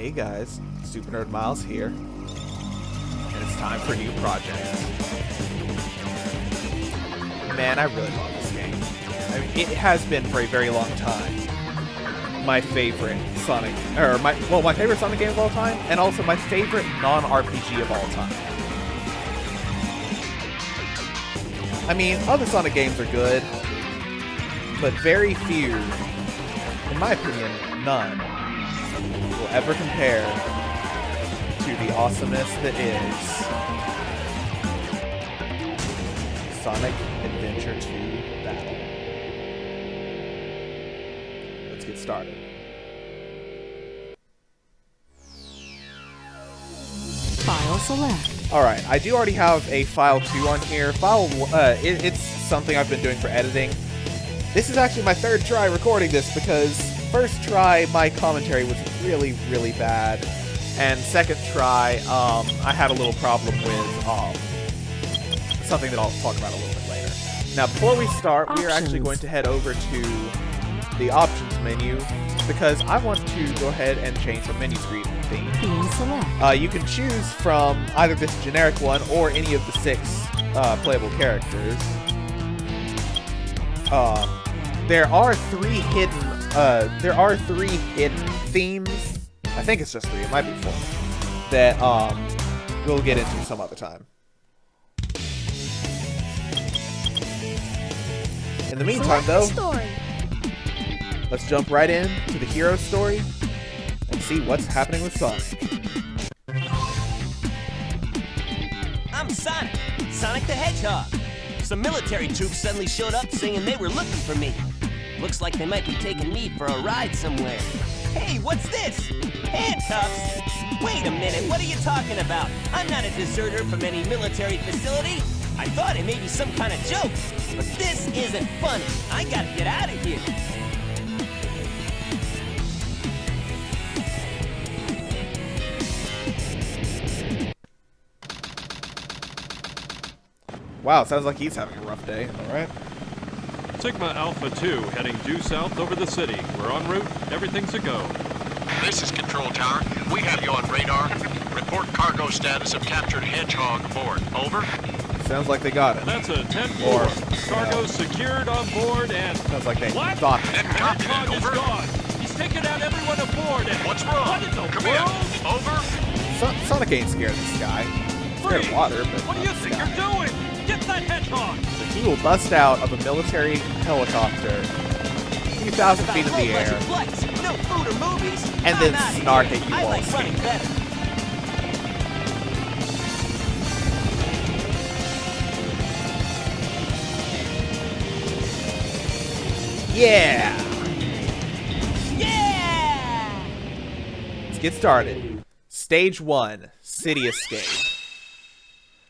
Hey guys, Super Nerd Miles here, and it's time for a new project. Man, I really love this game. I mean, it has been for a very long time my favorite Sonic, or my favorite Sonic game of all time, and also my favorite non-RPG of all time. I mean, other Sonic games are good, but very few, in my opinion, none, will ever compare to the awesomeness that is Sonic Adventure 2 Battle. Let's get started. File select. Alright, I do already have a File 2 on here. It's something I've been doing for editing. This is actually my third try recording this because first try my commentary was really, really bad. And second try, I had a little problem with something that I'll talk about a little bit later. Now, before we start, we are actually going to head over to the options menu because I want to go ahead and change the menu screen theme. Select. You can choose from either this generic one or any of the 6 playable characters. There are 3 hidden themes. I think it's just 3. It might be 4. That we'll get into some other time. In the meantime, though, let's jump right in to the hero story and see what's happening with Sonic. I'm Sonic the Hedgehog. Some military troops suddenly showed up saying they were looking for me. Looks like they might be taking me for a ride somewhere. Hey, what's this? Handcuffs? Wait a minute, what are you talking about? I'm not a deserter from any military facility. I thought it may be some kind of joke, but this isn't funny. I gotta get out of here. Wow, sounds like he's having a rough day. Alright. Sigma Alpha 2 heading due south over the city. We're en route. Everything's a go. This is Control Tower. We have you on radar. Report cargo status of captured Hedgehog aboard. Over. Sounds like they got it. That's a 10-4. Cargo secured on board and... Sounds like they What? thought it. Hedgehog is Over. gone. He's taken out everyone aboard and... What's wrong? What in the Come world? in. Over. Sonic ain't scared of this guy. He's scared of water, but What do not you this think guy. you're doing? Get that Hedgehog! So he will bust out of a military helicopter a few thousand feet in the air, Flights, no food or movies. and then I'm outta snark here. at you I while like running escaping. better. Yeah! Yeah! Let's get started. Stage 1, City Escape.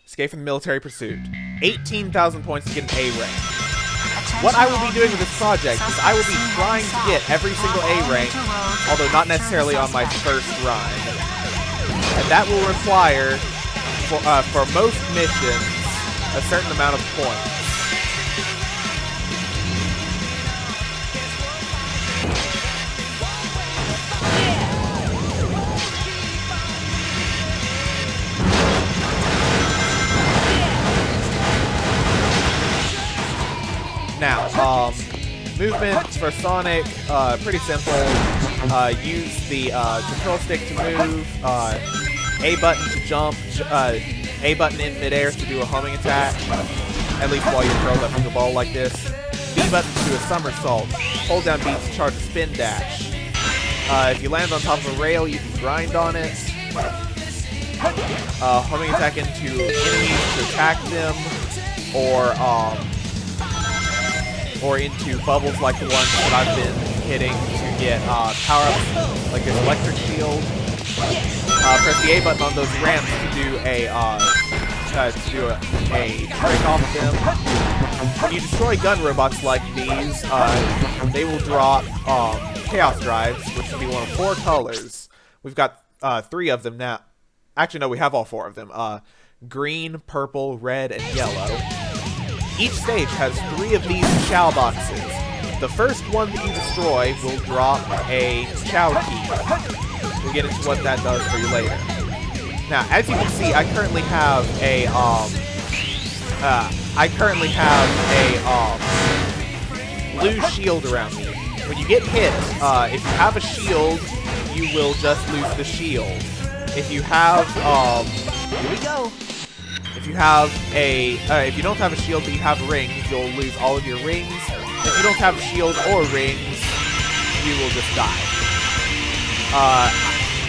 Escape from the military pursuit. 18,000 points to get an A rank. What I will be doing with this project is I will be trying to get every single A rank, although not necessarily on my first run. And that will require, for most missions, a certain amount of points. Now, movements for Sonic, pretty simple. Use the control stick to move, A button to jump, A button in midair to do a homing attack, at least while you're curled up in the ball like this. B button to do a somersault. Hold down B to charge a spin dash. If you land on top of a rail, you can grind on it. Homing attack into enemies to attack them, or into bubbles like the ones that I've been hitting to get power-ups, like this electric shield. Press the A button on those ramps to do a break off them. When you destroy gun robots like these, they will drop Chaos Drives, which will be one of 4 colors. We've got 3 of them now. Actually, no, we have all 4 of them. Green, purple, red, and yellow. Each stage has 3 of these Chow boxes. The first one that you destroy will drop a Chow key. We'll get into what that does for you later. Now, as you can see, I currently have a blue shield around me. When you get hit, if you have a shield, you will just lose the shield. If you have, Here we go. if you have if you don't have a shield but you have rings, you'll lose all of your rings. If you don't have a shield or rings, you will just die.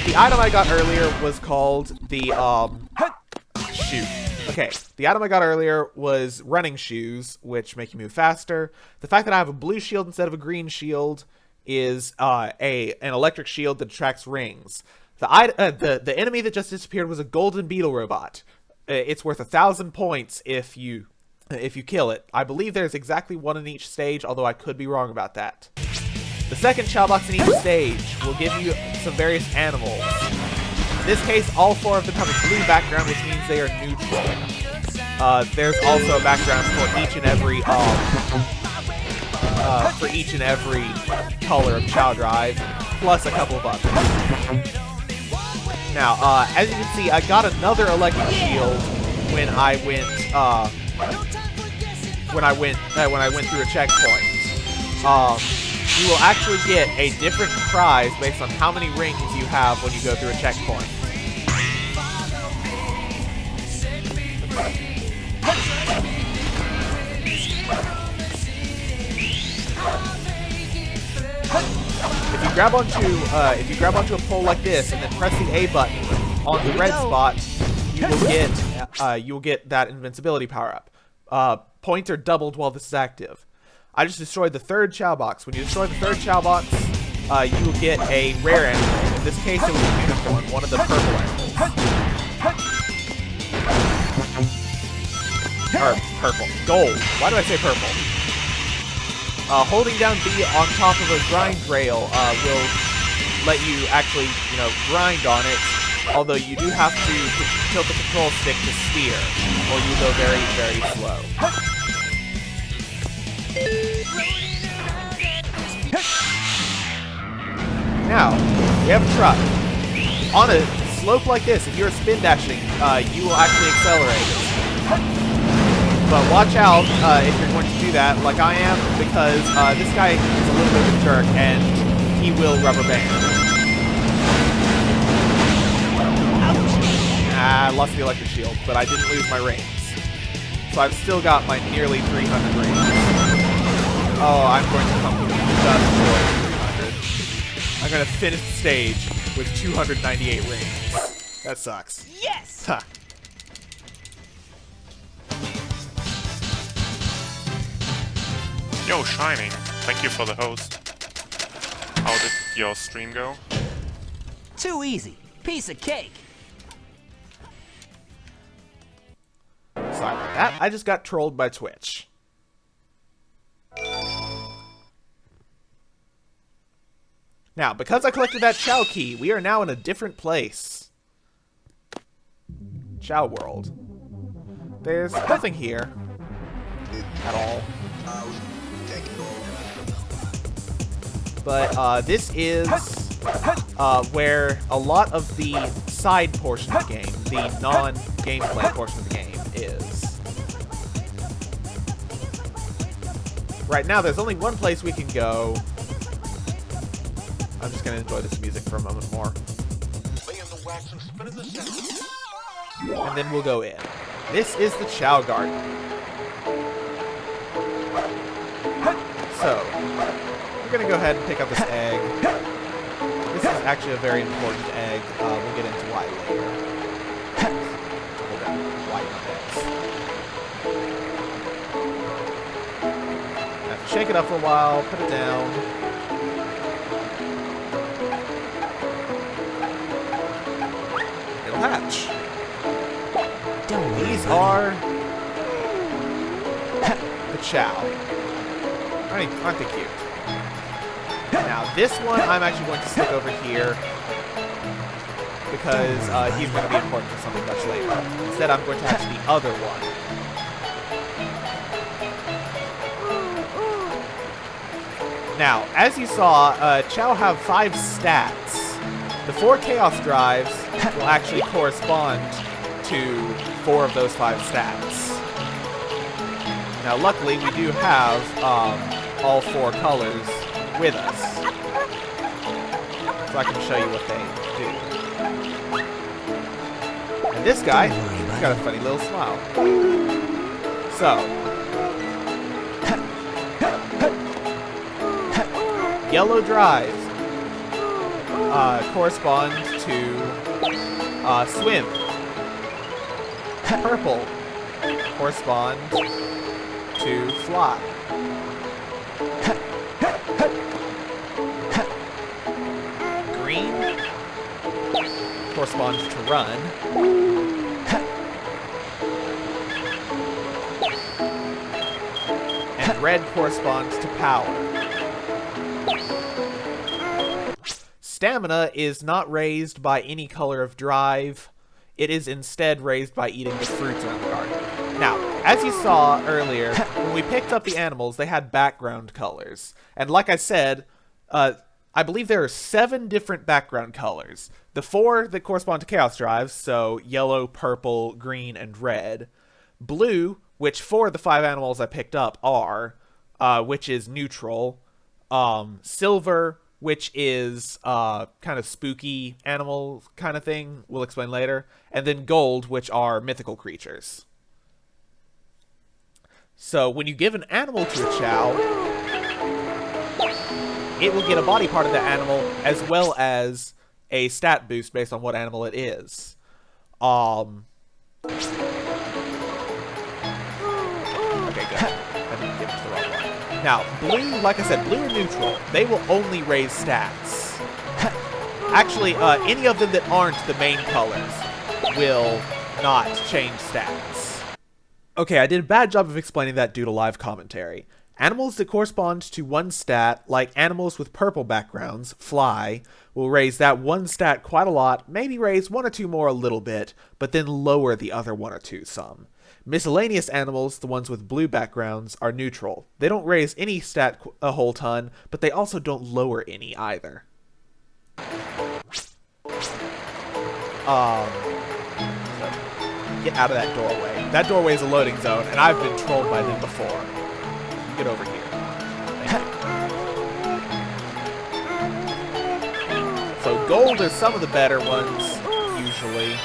The item I got earlier was called the, shoot. Okay, the item I got earlier was running shoes, which make you move faster. The fact that I have a blue shield instead of a green shield is an electric shield that attracts rings. The enemy that just disappeared was a golden beetle robot. It's worth 1,000 points if you kill it. I believe there's exactly one in each stage, although I could be wrong about that. The second Chow box in each stage will give you some various animals. In this case, all 4 of them have a blue background, which means they are neutral. There's also a background for each and every color of Chow Drive, plus a couple of others. Now, as you can see, I got another electric shield when I went through a checkpoint. You will actually get a different prize based on how many rings you have when you go through a checkpoint. If you grab onto a pole like this and then press the A button on the red spot, you will get that invincibility power up. Points are doubled while this is active. I just destroyed the 3rd Chow box. When you destroy the 3rd Chow box, you will get a rare animal. In this case, it was a unicorn, one of the purple animals. Or purple. Gold. Why do I say purple? Holding down B on top of a grind rail will let you actually, grind on it. Although you do have to tilt the control stick to steer, or you go very, very slow. Now, we have a truck. On a slope like this, if you're spin dashing, you will actually accelerate. But watch out if you're going to do that, like I am, because this guy is a little bit of a jerk, and he will rubber band. I lost the electric shield, but I didn't lose my rings. So I've still got my nearly 300 rings. Oh, I'm going to come just short of 300. I'm going to finish the stage with 298 rings. That sucks. Yes! Huh. Yo, Shining, thank you for the host. How did your stream go? Too easy. Piece of cake. Sorry about that. I just got trolled by Twitch. Now, because I collected that Chow key, we are now in a different place. Chow World. There's nothing here. At all. But this is where a lot of the side portion of the game, the non-gameplay portion of the game, is. Right now, there's only one place we can go. I'm just going to enjoy this music for a moment more. And then we'll go in. This is the Chow Garden. So, we're going to go ahead and pick up this egg. This is actually a very important egg. We'll get into why later. Hold on. White eggs. Have to shake it up for a while, put it down. It'll hatch. These are the Chow. Aren't they cute? Now, this one I'm actually going to stick over here because he's going to be important for something much later. Instead, I'm going to hatch the other one. Now, as you saw, Chow have 5 stats. The 4 chaos drives will actually correspond to 4 of those 5 stats. Now, luckily, we do have all 4 colors with us, so I can show you what they do. And this guy, he's got a funny little smile. So, yellow drives correspond to swim. Purple correspond to fly. Green corresponds to run. And red corresponds to power. Stamina is not raised by any color of drive. It is instead raised by eating the fruits in the garden. Now, as you saw earlier, when we picked up the animals, they had background colors. And like I said, I believe there are 7 different background colors. The 4 that correspond to chaos drives, so yellow, purple, green, and red. Blue, which 4 of the 5 animals I picked up are, which is neutral. Silver, which is kind of spooky animal kind of thing, we'll explain later. And then gold, which are mythical creatures. So when you give an animal to a Chow, it will get a body part of that animal as well as a stat boost based on what animal it is. Okay, good. I didn't give it to the wrong one. Now, blue, like I said, blue and neutral, they will only raise stats. Actually, any of them that aren't the main colors will not change stats. Okay, I did a bad job of explaining that due to live commentary. Animals that correspond to one stat, like animals with purple backgrounds, fly, will raise that one stat quite a lot, maybe raise 1 or 2 more a little bit, but then lower the other 1 or 2 some. Miscellaneous animals, the ones with blue backgrounds, are neutral. They don't raise any stat a whole ton, but they also don't lower any either. Get out of that doorway. That doorway is a loading zone, and I've been trolled by them before. Get over here. So gold are some of the better ones, usually.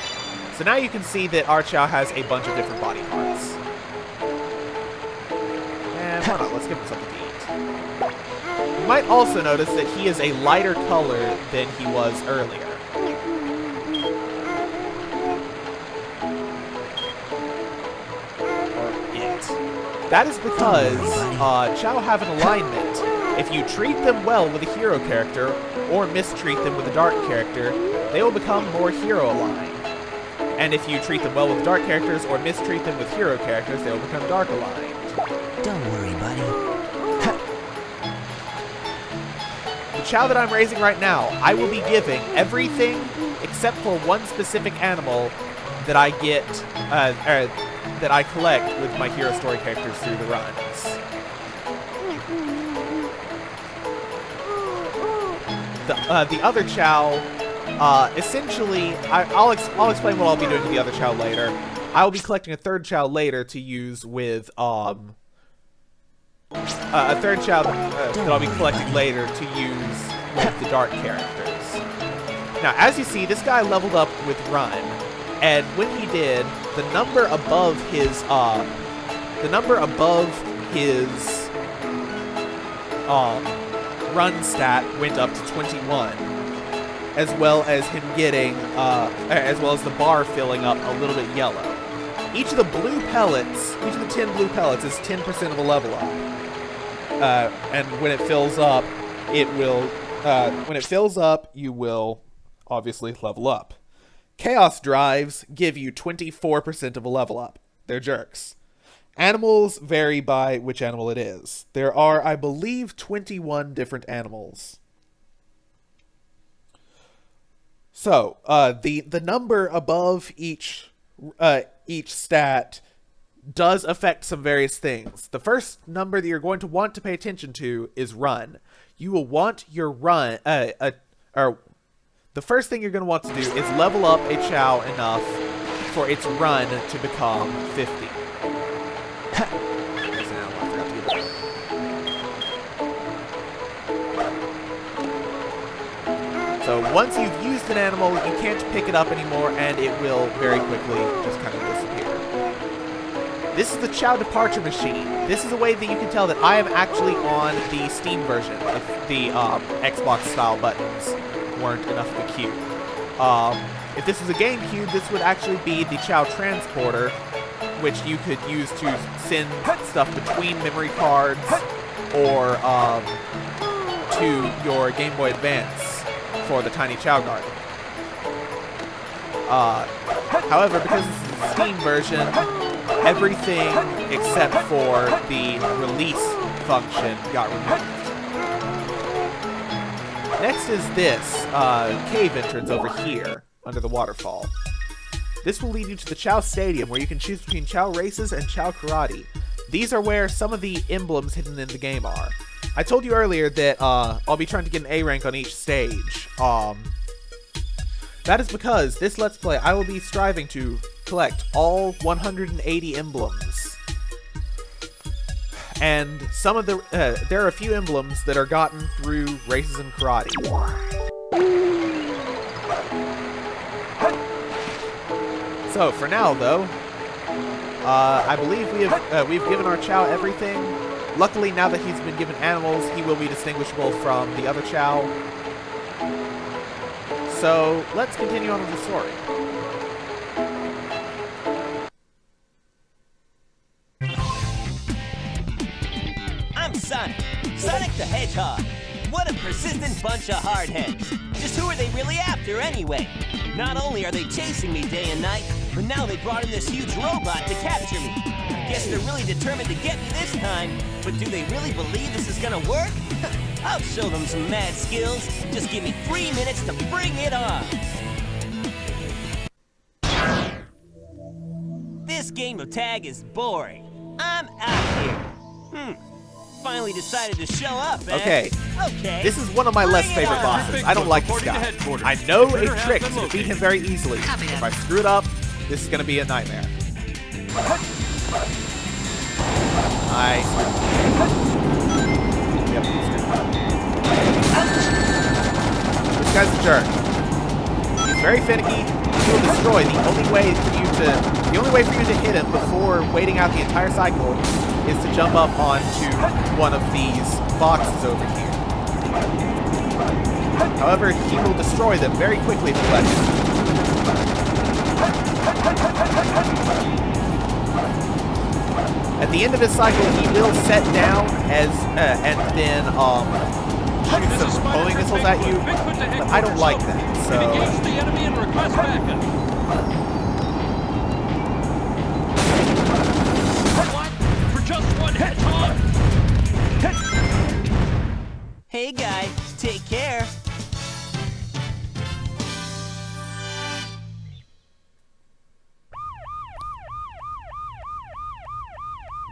So now you can see that our Chow has a bunch of different body parts. And why not? Let's give him something to eat. You might also notice that he is a lighter color than he was earlier. That is because Chow have an alignment. If you treat them well with a hero character, or mistreat them with a dark character, they will become more hero aligned. And if you treat them well with dark characters, or mistreat them with hero characters, they will become dark aligned. Don't worry, buddy. The Chow that I'm raising right now, I will be giving everything except for one specific animal that I get, that I collect with my hero story characters through the runs. The other Chow, essentially, I'll explain what I'll be doing with the other Chow later. I will be collecting a third Chow later to use with, a third Chow that I'll be collecting later to use with the dark characters. Now, as you see, this guy leveled up with Run. And when he did, the number above his run stat went up to 21, as well as him getting, as well as the bar filling up a little bit yellow. Each of the blue pellets, each of the 10 blue pellets is 10% of a level up. And when it fills up, you will obviously level up. Chaos drives give you 24% of a level up. They're jerks. Animals vary by which animal it is. There are, I believe, 21 different animals. So, the number above each stat does affect some various things. The first number that you're going to want to pay attention to is run. You will want your run, the first thing you're going to want to do is level up a Chow enough for its run to become 50. So once you've used an animal, you can't pick it up anymore, and it will very quickly just kind of disappear. This is the Chow departure machine. This is a way that you can tell that I am actually on the Steam version. If the Xbox-style buttons weren't enough of a cube. If this was a GameCube, this would actually be the Chow transporter, which you could use to send stuff between memory cards or to your Game Boy Advance for the Tiny Chow Garden. However, because this is the Steam version, everything except for the release function got removed. Next is this cave entrance over here, under the waterfall. This will lead you to the Chow Stadium, where you can choose between Chow Races and Chow Karate. These are where some of the emblems hidden in the game are. I told you earlier that I'll be trying to get an A rank on each stage. That is because this Let's Play, I will be striving to collect all 180 emblems. And some of the there are a few emblems that are gotten through races and karate. So for now, though, I believe we've given our Chow everything. Luckily, now that he's been given animals, he will be distinguishable from the other Chow. So let's continue on with the story. I'm Sonic. Sonic the Hedgehog. What a persistent bunch of hardheads. Just who are they really after anyway? Not only are they chasing me day and night, but now they brought in this huge robot to capture me. I guess they're really determined to get me this time, but do they really believe this is gonna work? I'll show them some mad skills. Just give me 3 minutes to bring it on. This game of tag is boring. I'm out here. Finally decided to show up, eh? Okay. Okay. This is one of my less Bring it favorite on. bosses. I don't like this guy. I know a trick to defeat him very easily. If I screw it up, this is going to be a nightmare. Yep. This guy's a jerk. He's very finicky. He will destroy. The only way for you to hit him before waiting out the entire cycle is to jump up onto one of these boxes over here. However, he will destroy them very quickly if you let him. At the end of his cycle, he will set down and then shoot some homing missiles at you, but I don't like that, so... Engage the enemy and request backup. What? For just one hedgehog? Hey, guy. Take care.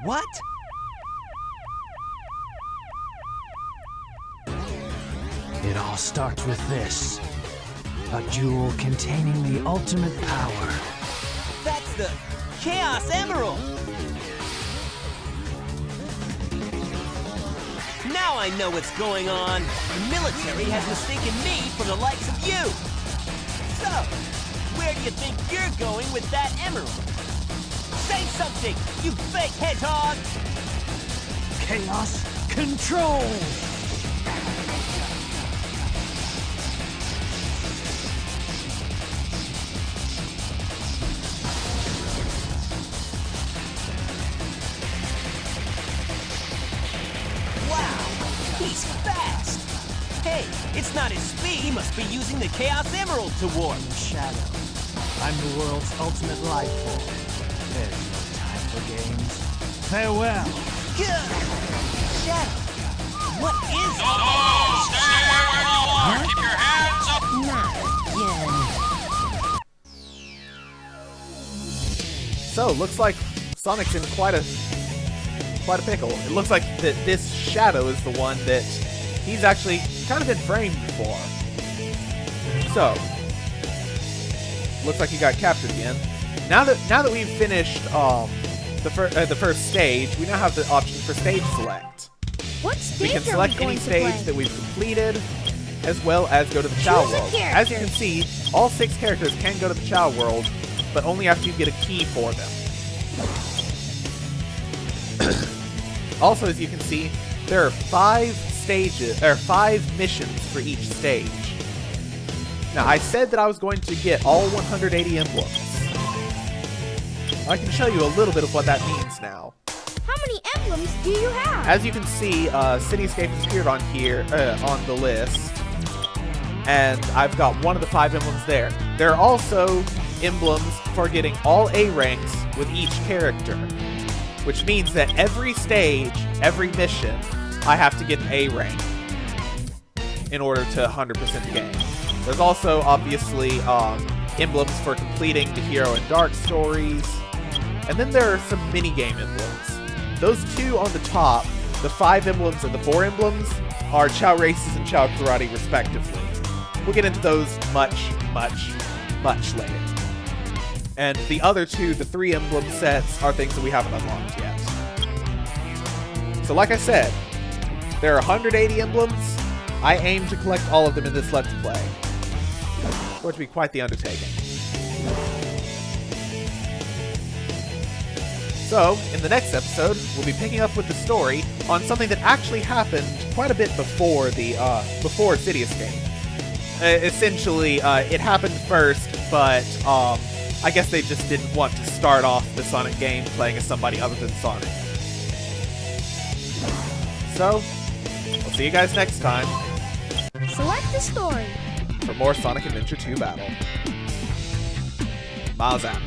What? It all starts with this. A jewel containing the ultimate power. That's the Chaos Emerald! Now I know what's going on. The military has mistaken me for the likes of you. So, where do you think you're going with that emerald? Say something, you fake hedgehog! Chaos control! Wow, he's fast! Hey, it's not his speed, he must be using the Chaos Emerald to warp. Shadow. I'm the world's ultimate life form. There's no time for games. Farewell! Good. Shadow, what is it? Stay where you are! Keep your hands up! Not again. So, looks like Sonic's in quite a pickle. It looks like that this Shadow is the one that he's actually kind of been framed for. So, looks like you got captured again. Now that we've finished the first stage, we now have the option for stage select. What We stage can are select we going any to stage play? that we've completed, as well as go to the Chow Choose a World. character. As you can see, all 6 characters can go to the Chow World, but only after you get a key for them. Also, as you can see, there are 5 missions for each stage. Now, I said that I was going to get all 180 emblems. I can show you a little bit of what that means now. How many emblems do you have? As you can see, Cityscape has appeared on here, on the list. And I've got one of the 5 emblems there. There are also emblems for getting all A ranks with each character. Which means that every stage, every mission, I have to get an A rank in order to 100% the game. There's also, obviously, emblems for completing the Hero and Dark stories. And then there are some minigame emblems. Those 2 on the top, the 5 emblems and the 4 emblems, are Chow Races and Chow Karate, respectively. We'll get into those much, much, much later. And the other 2, the 3 emblem sets, are things that we haven't unlocked yet. So like I said, there are 180 emblems. I aim to collect all of them in this Let's Play. It's going to be quite the undertaking. So, in the next episode, we'll be picking up with the story on something that actually happened quite a bit before before City Escape. Essentially, it happened first, but I guess they just didn't want to start off the Sonic game playing as somebody other than Sonic. So, I'll see you guys next time Select the story. for more Sonic Adventure 2 Battle. Miles out.